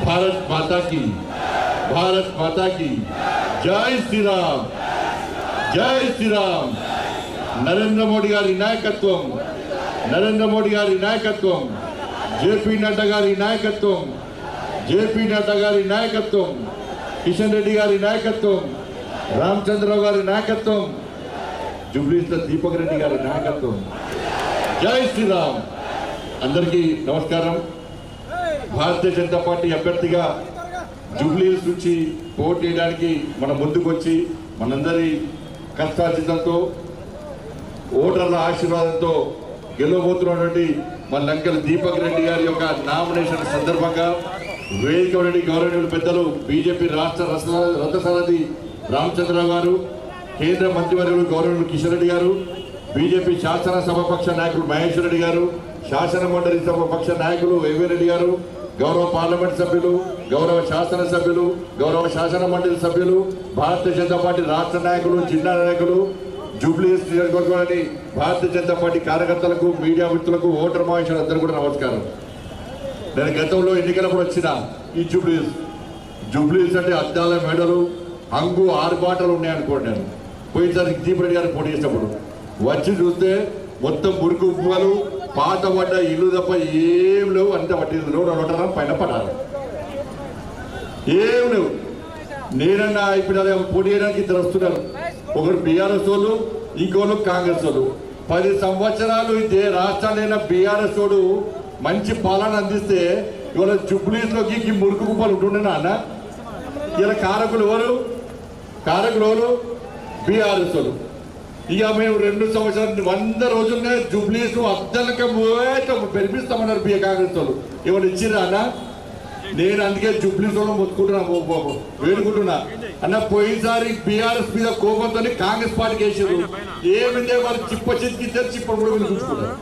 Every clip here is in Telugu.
भारत माता की, भारत माता की जय श्री राम, जय श्री राम। नरेंद्र मोदी गारी नायकत्వం, नरेंद्र मोदी गारी नायकत्వం, जेपी नड्डा गारी नायकत्వం, जेपी नड्डा गारी नायकत्వం, किशन रेड्डी गारी नायकत्వం, रामचंद्रराव गारी नायकत्వం, जुब्लीस दीपक रेड्डी गारी नायकत्వం। जय श्री राम। अंदरिकी नमस्कारम। भारतीय जनता पार्टी अभ्यर्थिगा जुब्लीस నుంచి పోటీ చేయడానికి మన ముందుకు వచ్చి మనందరి కష్టార్జితంతో ఓటర్ల ఆశీర్వాదంతో గెలవబోతున్నటువంటి మన లంకల దీపక్ రెడ్డి గారి యొక్క నామినేషన్ సందర్భంగా వేదిక నుండి గౌరవనీయులు పెద్దలు బీజేపీ రాష్ట్ర రథసారథి రామచంద్రరావు గారు, కేంద్ర మంత్రివర్యులు గౌరవనీయులు కిషన్ రెడ్డి గారు, బీజేపీ శాసనసభాపక్ష నాయకులు మహేశ్వర్ రెడ్డి గారు, శాసన మండలి సభాపక్ష నాయకులు వైవీ రెడ్డి గారు, గౌరవ పార్లమెంట్ సభ్యులు, గౌరవ శాసనసభ్యులు, గౌరవ శాసన మండలి సభ్యులు, భారతీయ జనతా పార్టీ రాష్ట్ర నాయకులు, జిల్లా నాయకులు, జూబ్లీహిల్స్ నియోజకవర్గంలోని భారతీయ జనతా పార్టీ కార్యకర్తలకు, మీడియా మిత్రులకు, ఓటర్ మహాశయులు అందరూ కూడా నమస్కారం। నేను గతంలో ఎన్నికలప్పుడు వచ్చిన ఈ జూబ్లీహిల్స్ అంటే అద్దాల మెడలు, హంగు ఆరుబాటలు ఉన్నాయనుకోండి। నేను పోయినసారి దీపక్ రెడ్డి గారు పోటీ చేసినప్పుడు వచ్చి చూస్తే మొత్తం మురికి ఉప్పులు, పాత పడ్డ ఇల్లు తప్ప ఏం లేవు, అంత పట్టి రోడ్డు పైన పడాలి, ఏం లేవు। నేనన్నా ఇప్పుడు పోటీ చేయడానికి ఇద్దరు వస్తున్నారు, ఒకరు బీఆర్ఎస్ వాళ్ళు, ఇంకోళ్ళు కాంగ్రెస్ వాళ్ళు। 10 సంవత్సరాలు ఇదే రాష్ట్రాలైన బీఆర్ఎస్ వాడు మంచి పాలన అందిస్తే ఇవాళ జూబ్లీహిల్స్లోకి మురికి కుప్పలు ఉంటుండేనా అన్న? ఇలా కారకులు ఎవరు? బీఆర్ఎస్ వాళ్ళు। ఇక మేము 2 సంవత్సరాలు 100 రోజులుగా జూబ్లీహిల్స్ అద్దలక పెరిపిస్తామన్నారు కాంగ్రెస్ వాళ్ళు। ఎవరు ఇచ్చిరా అన్న? నేను అందుకే జూబ్లీహిల్స్ వాళ్ళు వేడుకుంటున్నా అన్న। పోయినసారి బీఆర్ఎస్ మీద కోపంతో కాంగ్రెస్ పార్టీకి వేసారు, ఏమిందే వాళ్ళు చిప్ప చిత్కిచ్చారు, చిప్ప కూడా మీరు చూసుకున్నారు।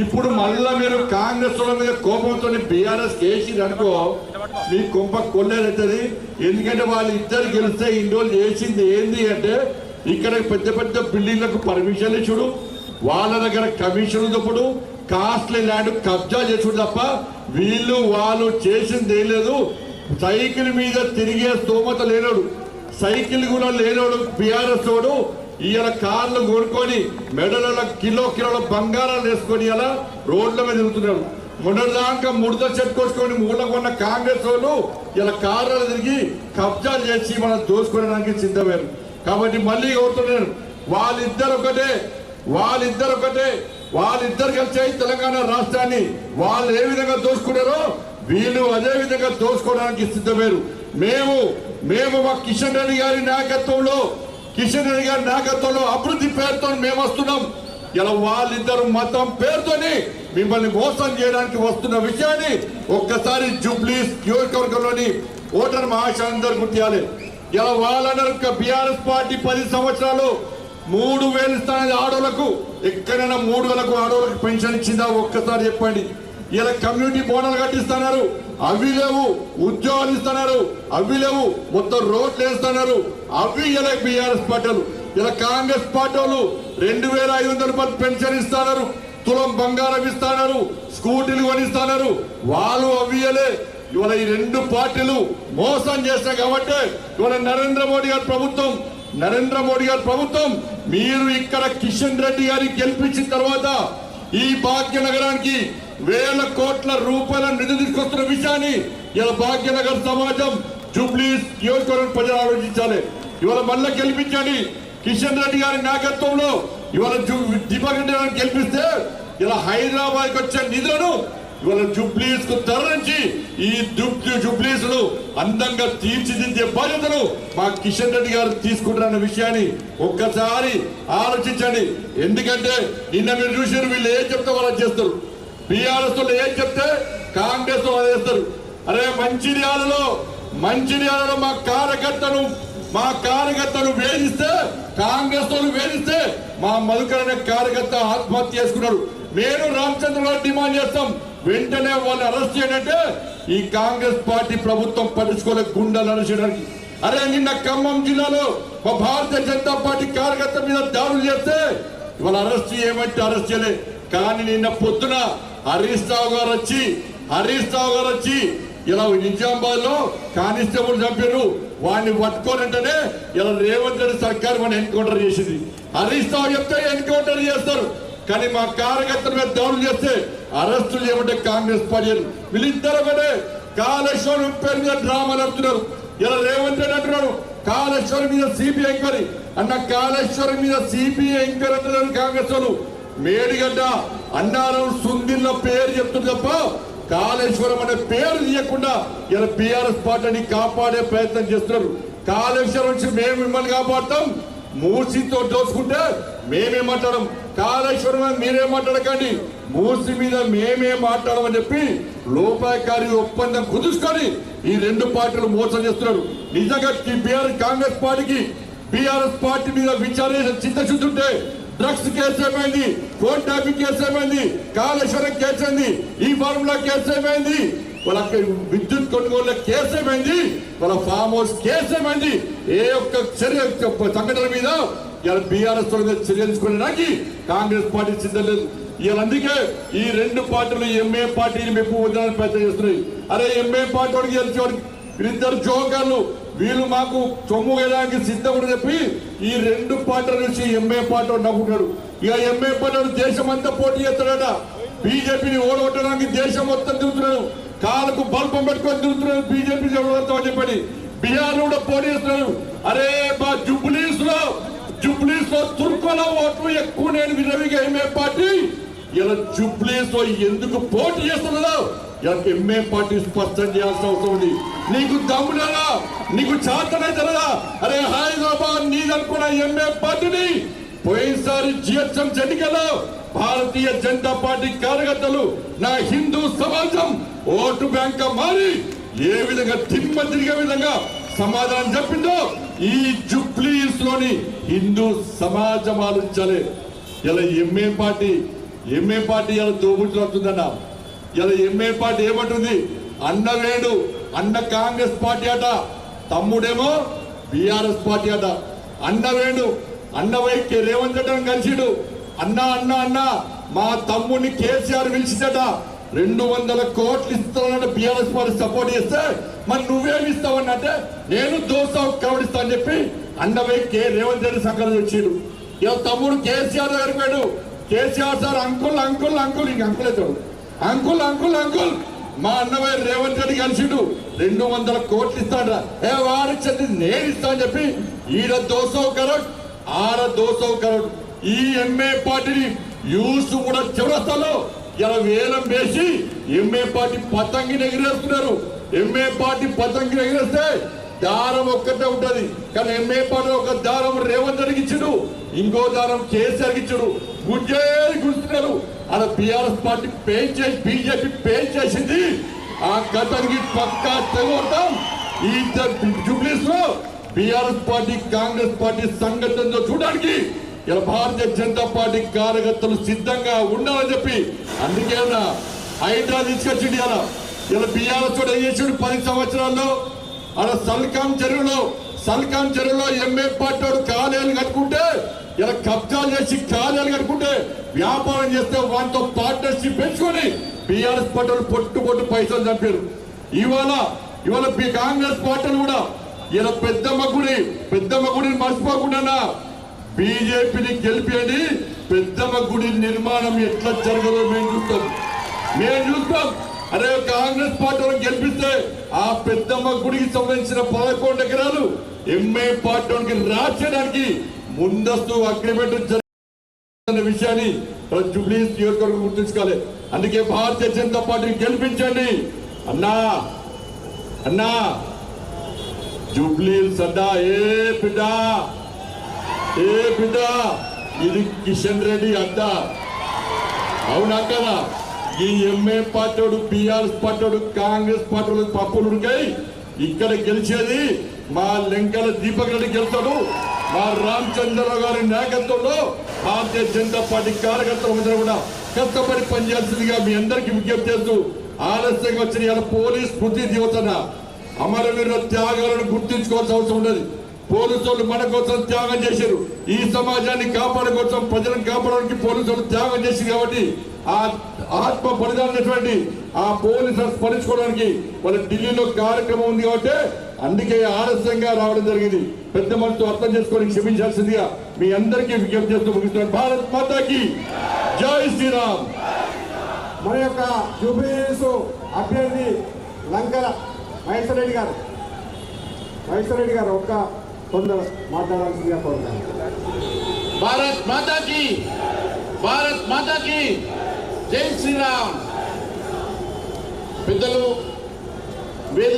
ఇప్పుడు మళ్ళా మీరు కాంగ్రెస్ వాళ్ళ మీద కోపంతో బీఆర్ఎస్ వేసిరు అనుకో, మీ కొంప కొల్లేదవుతుంది। ఎందుకంటే వాళ్ళు ఇద్దరు గెలిస్తే ఇన్ని రోజులు చేసింది ఏంది అంటే, ఇక్కడ పెద్ద పెద్ద బిల్డింగ్లకు పర్మిషన్ ఇచ్చుడు, వాళ్ళ దగ్గర కమిషన్ దొప్పుడు, కాస్ట్లీ ల్యాండ్ కబ్జా చేసుడు తప్ప వాళ్ళు చేసింది ఏం లేదు। సైకిల్ మీద తిరిగే స్తోమత లేనోడు, సైకిల్ కూడా లేనోడు బీఆర్ఎస్ వాడు ఇవాళ కార్లు కొనుక్కొని మెడల కిలోల బంగారాలు వేసుకొని ఇలా రోడ్ల మీద తిరుగుతున్నాడు। మొన్నటిదాకా ముడత చెట్టుకొచ్చుకొని మూల కొన్న కాంగ్రెస్ వాళ్ళు ఇలా కార్లు తిరిగి కబ్జా చేసి మనం దోచుకోవడానికి సిద్ధమయ్యారు। కాబట్టి మళ్ళీ కోరుతున్నాను, వాళ్ళిద్దరు కలిసి తెలంగాణ రాష్ట్రాన్ని వాళ్ళు ఏ విధంగా దోచుకున్నారో వీళ్ళు అదే విధంగా దోచుకోవడానికి సిద్ధమయ్యారు। మేము మా కిషన్ రెడ్డి గారి నాయకత్వంలో అభివృద్ధి పేరుతో మేము వస్తున్నాం। ఇలా వాళ్ళిద్దరు మతం పేరుతోని మిమ్మల్ని మోసం చేయడానికి వస్తున్న విషయాన్ని ఒక్కసారి జూబ్లీహిల్స్ నియోజకవర్గంలోని ఓటర్ మహాశయులందరూ గుర్తియాలి। ఇలా వాళ్ళందరూ బీఆర్ఎస్ పార్టీ 10 సంవత్సరాలు 3000 ఇస్తానది ఆడోళ్లకు, ఎక్కడైనా 3000కు ఆడోళ్లకు పెన్షన్ ఇచ్చిందా ఒక్కసారి చెప్పండి। ఇలా కమ్యూనిటీ బోనాలు కట్టిస్తున్నారు, అవి లేవు, ఉద్యోగాలు ఇస్తున్నారు, అవి లేవు, మొత్తం రోడ్లు వేస్తున్నారు, అవి ఇలా బీఆర్ఎస్ పార్టీలు। ఇలా కాంగ్రెస్ పార్టీ వాళ్ళు 2500 రూపాయలు పెన్షన్ ఇస్తున్నారు, తులం బంగారం ఇస్తున్నారు, స్కూటీలు కొనిస్తున్నారు, వాళ్ళు అవియలే। ఇవాళ ఈ 2 పార్టీలు మోసం చేస్తాయి కాబట్టి ఇవాళ నరేంద్ర మోడీ గారి ప్రభుత్వం మీరు ఇక్కడ కిషన్ రెడ్డి గారికి గెలిపించిన తర్వాత ఈ భాగ్యనగరానికి 1000 కోట్ల రూపాయల నిధులు తీసుకొస్తున్న విషయాన్ని ఇలా భాగ్యనగర్ సమాజం, జూబ్లీహిల్స్ నియోజకవర్గం ప్రజలు ఆలోచించాలి। ఇవాళ మళ్ళీ గెలిపించండి కిషన్ రెడ్డి గారి నాయకత్వంలో। ఇవాళ దీపక్ రెడ్డి గారిని గెలిపిస్తే ఇలా హైదరాబాద్కి వచ్చే నిధులను ఇవాళ జూబ్లీహిల్స్ కు తరలించి ఈ జూబ్లీహిల్స్ ను అందంగా తీర్చిదిద్దే బాధ్యతను మా కిషన్ రెడ్డి గారు తీసుకుంటారన్న విషయాన్ని ఒక్కసారి ఆలోచించండి। ఎందుకంటే నిన్న మీరు చూసారు, వీళ్ళు ఏం చెప్తే వాళ్ళు చేస్తారు, బీఆర్ఎస్ వాళ్ళు ఏం చెప్తే కాంగ్రెస్ వాళ్ళు చేస్తారు। అరే మంచిర్యాలలో మా కార్యకర్తను వేధిస్తే, కాంగ్రెస్ వాళ్ళు వేధిస్తే మా మధుకర్ అనే కార్యకర్త ఆత్మహత్య చేసుకున్నాడు। నేను రామచంద్రరావు డిమాండ్ చేస్తాం, వెంటనే వాళ్ళు అరెస్ట్ చేయాలంటే ఈ కాంగ్రెస్ పార్టీ ప్రభుత్వం పట్టించుకోలే గుండెలు అరెస్ట్ చేయడానికి। అరే నిన్న ఖమ్మం జిల్లాలో భారతీయ జనతా పార్టీ కార్యకర్త మీద దాడులు చేస్తే ఇవాళ అరెస్ట్ చేయమంటే అరెస్ట్ చేయలే। కానీ నిన్న పొద్దున హరీష్ రావు గారు వచ్చి ఇలా నిజామాబాద్ లో కానిస్టేబుల్ చంపారు, వాడిని పట్టుకోనంటేనే ఇలా రేవంత్ రెడ్డి సర్కార్ మన ఎన్కౌంటర్ చేసింది. హరీష్ రావు చెప్తే ఎన్కౌంటర్ చేస్తారు, కానీ మా కార్యకర్తల మీద దాడులు చేస్తే అరెస్టులు చేయమంటే కాంగ్రెస్ పార్టీ వీళ్ళిద్దరు ఒకటే. కాళేశ్వరం పేరు మీద డ్రామాలు ఆడుతున్నారు. ఇలా రేవంత్ రెడ్డి అంటున్నాడు కాళేశ్వరం మీద సిబిఐ ఎంక్వైరీ అన్న, కాళేశ్వరం మీద సిబిఐ ఎంక్వైరీ అంటున్నారు కాంగ్రెస్ వాళ్ళు. మేడిగడ్డ అన్నారం సుందిల్ల పేరు చెప్తుంది తప్ప కాళేశ్వరం అనే పేరు తీయకుండా ఇలా బీఆర్ఎస్ పార్టీని కాపాడే ప్రయత్నం చేస్తున్నారు. కాళేశ్వరం నుంచి మేము మిమ్మల్ని కాపాడుతాం, మూసీతో దోసుకుంటే మేమే మాట్లాడడం, కాళేశ్వరం మీరే మాట్లాడకండి, మూసి మీద మేమే మాట్లాడమని చెప్పి లోపాయకారి ఒప్పందం కుదుర్చుకొని ఈ రెండు పార్టీలు మోసం చేస్తున్నారు. నిజంగా కాంగ్రెస్ పార్టీకి బీఆర్ఎస్ పార్టీ మీద విచారణ చిత్తశుద్ధి ఉంటే డ్రగ్స్ కేసు ఏమైంది, ఫోన్ ట్యాపింగ్ కేసు ఏమైంది, కాళేశ్వరం కేసు అయింది, ఈ ఫార్ములా కేసు ఏమైంది, వాళ్ళ విద్యుత్ కొనుగోలు కేసు ఏమైంది, వాళ్ళ ఫామ్ హౌస్ కేసు ఏమైంది, ఏ ఒక్క చర్య సంఘటన మీద ఇలా బీఆర్ఎస్ చర్యలు తీసుకోవడానికి కాంగ్రెస్ పార్టీ సిద్ధం లేదు. ఇలా అందుకే ఈ రెండు పార్టీలు ఎంఏ పార్టీని మెప్పు వదలని ప్రయత్నం చేస్తున్నాయి. అరే ఎంఏ పార్టీ వాడికి గెలిచేవాడికి వీళ్ళిద్దరు జోకర్లు, వీళ్ళు మాకు సొమ్ము వేయడానికి సిద్ధం అని చెప్పి ఈ రెండు పార్టీల నుంచి ఎంఏ పార్టీ నవ్వుకుంటాడు. ఇక ఎంఏ పార్టీ దేశం అంతా పోటీ చేస్తాడట, బీజేపీని ఓడగొట్టడానికి దేశం మొత్తం తిరుగుతున్నాడు, కాళ్ళకు బల్పం పెట్టుకొని తిరుగుతున్నాడు బీజేపీ అని చెప్పని. బీహార్ కూడా పోటీ చేస్తున్నాడు. అరే మా జుబ్లీస్ లో తుర్కోల ఓట్లు ఎక్కువ నేను విరవిగా ఎంఏ పార్టీ ఇలా జుబ్లీస్ లో ఎందుకు పోటీ చేస్తున్నదో ఎంఏ పార్టీ స్పష్టం చేయాల్సిన అవసరం ఉంది. నీకు దమ్ములేదా, నీకు చేతనైతేదా? అరే హైదరాబాద్ నీదనుకున్న ఎంఏ పార్టీని పోయినసారి జిహెచ్ఎం ఎన్నికల్లో భారతీయ జనతా పార్టీ కార్యకర్తలు నా హిందూ సమాజం ఓటు బ్యాంక్ మారి ఏ విధంగా దిమ్మ తిరిగే విధంగా సమాధానం చెప్పిందో ఈ జుబ్లీస్ లోని హిందూ సమాజం ఆలోచించాలి. ఇలా ఎంఏ పార్టీ ఇలా దోబుట్లవుతుందన్న. ఇలా ఎంఏ పార్టీ ఏమంటుంది, అన్న వేడు అన్న కాంగ్రెస్ పార్టీ అట, తమ్ముడేమో బీఆర్ఎస్ పార్టీ అట. అన్న వేడు అన్న వైకి రేవంత్ రెడ్డి కలిసిడు, అన్న అన్న అన్న మా తమ్ముడిని కేసీఆర్ పిలిచిందట, 200 కోట్లు ఇస్తానని బీఆర్ఎస్ పార్టీ సపోర్ట్ చేస్తే మరి నువ్వేమి ఇస్తావన్నట్టే నేను దోస్తావు కవడిస్తా అని చెప్పి అన్న వైకి రేవంత్ రెడ్డి సంకలనం వచ్చిండు. ఇక తమ్ముడు కేసీఆర్ దగ్గరికి పోయాడు. KCR sir uncle uncle uncle ఇంక అంకుల్ అవుతాడు, అంకుల్ అంకుల్ అంకుల్ మా అన్నవై రేవంత్ రెడ్డి కలిసిండు, 200 కోట్లు ఇస్తాడు, ఏ వాడిచ్చింది నేను ఇస్తా అని చెప్పి ఈడ దోసవు కరోడ్ ఆడ దోసవు కరోడ్. ఈ ఎంఏ పార్టీని యూస్ కూడా చివరస్తాలో ఇలా వేలం వేసి ఎంఏ పార్టీ పతంగిని ఎగిరేస్తున్నారు. ఎంఏ పార్టీ పతంగిని ఎగిరేస్తే దారం ఒక్కటే ఉంటది, కానీ ఎంఏ పార్టీ ఒక దారం రేవంత్ రెడ్డికి ఇచ్చుడు, ఇంకో దారం కేసీఆర్కి ఇచ్చుడు, గుజ్జేది గుర్తున్నారు. అలా బీఆర్ఎస్ పార్టీ పే చేసి బీజేపీ పే చేసింది, ఆ గతానికి పక్కా తెగొడతాం. ఈ జుబ్లీస్ లో బీఆర్ఎస్ పార్టీ కాంగ్రెస్ పార్టీ సంఘటనతో చూడడానికి ఇలా భారతీయ జనతా పార్టీ కార్యకర్తలు సిద్ధంగా ఉండాలని చెప్పి అందుకే హైడ్రా తీసుకొచ్చింది. ఇలా బీఆర్ఎస్ తోడు ఏం చేసాడు 10 సంవత్సరాల్లో అలా సల్కాం చెరువులో ఎంఏ పార్టీ కార్యాలయాలు కట్టుకుంటే ఇలా కబ్జాలు చేసి కార్యాలయాలు కట్టుకుంటే వ్యాపారం చేస్తే వాటితో పార్ట్నర్షిప్ పెంచుకొని బీఆర్ఎస్ పార్టీ పొట్టు పైసలు చంపారు. ఇవాళ కాంగ్రెస్ పార్టీలు కూడా ఇలా పెద్దమ్మ గుడిని మర్చిపోకుండా బీజేపీని గెలిపేది, పెద్దమ్మ గుడి నిర్మాణం ఎట్లా జరగదో మేము చూస్తాం. అదే కాంగ్రెస్ పార్టీ గెలిపిస్తే ఆ పెద్దమ్మ గుడికి సంబంధించిన 11 ఎకరాలు ఎంఏ పార్టీకి రాసేయడానికి ముందస్తు అగ్రిమెంట్ జరిగిన విషయాన్ని జుబ్లీస్ నియోజకవర్గం గుర్తుంచుకోవాలి. అందుకే భారతీయ జనతా పార్టీని గెలిపించండి అన్నా జుబ్లీస్ అడ్డా. ఏ బిడ్డ ఇది కిషన్ రెడ్డి అడ్డా, అవునా కదా? ఈ MA party BRS party Congress party పప్పులు ఉంటాయి. ఇక్కడ గెలిచేది మా లెంకల దీపక్ రెడ్డి గెలుస్తాడు. మా రామచంద్రరావు గారి నాయకత్వంలో భారతీయ జనతా పార్టీ కార్యకర్తల మధ్య కూడా కష్టపడి పనిచేయాల్సిందిగా మీ అందరికీ విజ్ఞప్తి చేస్తూ ఆలస్యంగా వచ్చిన పోలీస్ స్మృతి దివసన అమరవీరుల త్యాగాలను గుర్తించుకోవాల్సిన అవసరం ఉన్నది. పోలీసులు మన కోసం త్యాగం చేశారు, ఈ సమాజాన్ని కాపాడే కోసం ప్రజలను కాపాడడానికి పోలీసులు త్యాగం చేశారు. కాబట్టి ఆ ఆత్మ బలిదానటువంటి ఆ పోలీసులు స్మరించుకోవడానికి వాళ్ళ ఢిల్లీలో కార్యక్రమం ఉంది కాబట్టి అందుకే ఆలస్యంగా రావడం జరిగింది. పెద్ద మనసుతో అర్థం చేసుకొని క్షమించాల్సిందిగా మీ అందరికీ విజ్ఞప్తి చేస్తూ ముగిస్తున్నాను. భారత్ మాతాకి జై శ్రీరామ్. మన యొక్క జూబ్లీహిల్స్ అభ్యర్థి లంకల మహేశ్వరరెడ్డి గారు ఒక్క కొందరు మాట్లాడాల్సిందిగా కోరుతాను. భారత్ మాతాకి జై శ్రీరామ్. పెద్దలు వేదిక